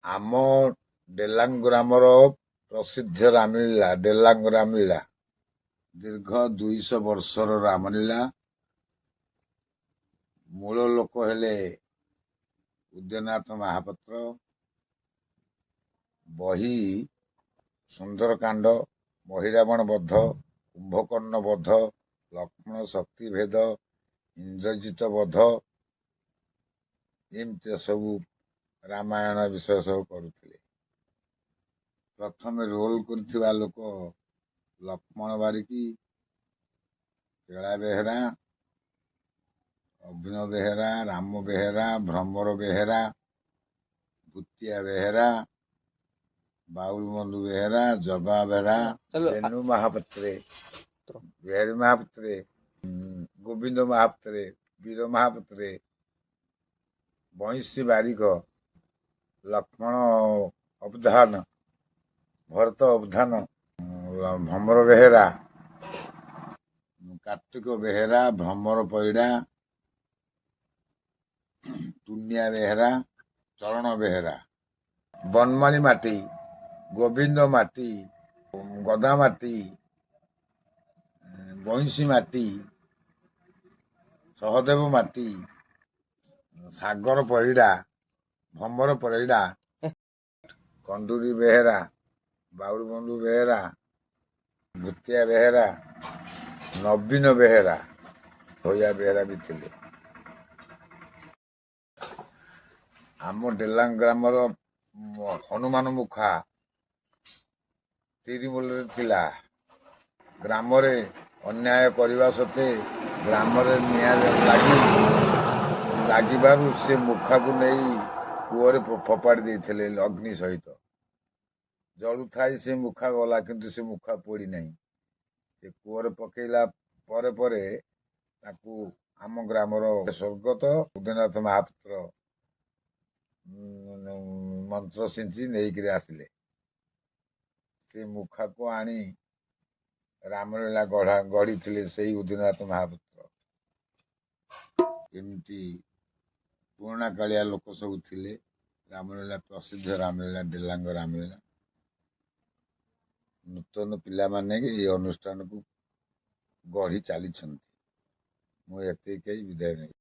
ଆମ ଡେଲାଙ୍ଗ ଗ୍ରାମର ପ୍ରସିଦ୍ଧ ରାମଲୀଳା ଡେଲାଙ୍ଗ ରାମଲୀଳା ଦୀର୍ଘ 200 ବର୍ଷର ରାମଲୀଳା। ମୂଳ ଲୋକ ହେଲେ ଉଦୟନାଥ ମହାପାତ୍ର। ବହି ସୁନ୍ଦରକାଣ୍ଡ, ମହିରାବଣ ବଧ, କୁମ୍ଭକର୍ଣ୍ଣ ବଧ, ଲକ୍ଷ୍ମଣ ଶକ୍ତି ଭେଦ, ଇନ୍ଦ୍ରଜିତ ବଧ, ଏମିତି ସବୁ ରାମାୟଣ ବିଷୟ ସବୁ କରୁଥିଲେ। ପ୍ରଥମେ ରୋଲ କରିଥିବା ଲୋକ ଲକ୍ଷ୍ମଣ ବାରିକି, କେଳା ବେହେରା, ଅଭିନବ ବେହେରା, ରାମ ବେହେରା, ଭ୍ରମର ବେହେରା, ଭୂତିଆ ବେହେରା, ବାଉଲ ବନ୍ଧୁ ବେହେରା, ଜବା ବେହେରା, ବେନୁ ମହାପାତ୍ରେ, ବିହାରୀ ମହାପାତ୍ରେ, ଗୋବିନ୍ଦ ମହାପାତ୍ରେ, ବୀର ମହାପାତ୍ରେ, ବଇଁଶୀ ବାରିକ, ଲକ୍ଷ୍ମଣ ଅବଧାନ, ଭରତ ଅବଧାନ, ଭ୍ରମର ବେହେରା, କାର୍ତ୍ତିକ ବେହେରା, ଭ୍ରମର ପଇଡା, ଟୁନିଆ ବେହେରା, ଚରଣ ବେହେରା, ବନମାଳୀ ମାଟି, ଗୋବିନ୍ଦ ମାଟି, ଗଦା ମାଟି, ବଇଁଶୀ ମାଟି, ସହଦେବ ମାଟି, ସାଗର ପରିଡ଼ା, ଭମ୍ବର ପରିଡ଼ା, କଣ୍ଡୁରୀ ବେହେରା, ବାଉଳ ବନ୍ଧୁ ବେହେରା, ଭୂତିଆ ବେହେରା, ନବୀନ ବେହେରା, ହୋୟା ବେହେରା ବି ଥିଲେ। ଆମ ଡେଲାଙ୍ଗ ଗ୍ରାମର ହନୁମାନ ମୁଖା ତିରିମୂଳରେ ଥିଲା। ଗ୍ରାମରେ ଅନ୍ୟାୟ କରିବା ସତ୍ତ୍ୱେ ଗ୍ରାମରେ ନିଆଁ ଲାଗିବାରୁ ସେ ମୁଖାକୁ ନେଇ କୂଅରେ ଫୋପାଡ଼ି ଦେଇଥିଲେ ଅଗ୍ନି ସହିତ। ଜଳୁଥାଇ ସେ ମୁଖା ଗଲା, କିନ୍ତୁ ସେ ମୁଖା ପୋଡ଼ି ନାହିଁ। ସେ କୂଅରେ ପକେଇଲା ପରେ ପରେ ତାକୁ ଆମ ଗ୍ରାମର ସ୍ୱର୍ଗତ ଉଦୟନାଥ ମହାପାତ୍ର ମନ୍ତ୍ର ସିଞ୍ଚି ନେଇକିରି ଆସିଲେ। ସେ ମୁଖାକୁ ଆଣି ରାମଲୀଳା ଗଢିଥିଲେ ସେଇ ଉଦୟନାଥ ମହାପାତ୍ର। ଏମିତି ପୁରୁଣା କାଳିଆ ଲୋକ ସବୁ ଥିଲେ। ରାମଲୀଳା ପ୍ରସିଦ୍ଧ ରାମଲୀଳା ଡେଲାଙ୍ଗ ରାମଲୀଳା। ନୂତନ ପିଲାମାନେ ଏଇ ଅନୁଷ୍ଠାନକୁ ଗଢି ଚାଲିଛନ୍ତି। ମୁଁ ଏତିକି କହି ବିଦାୟ ନେବି।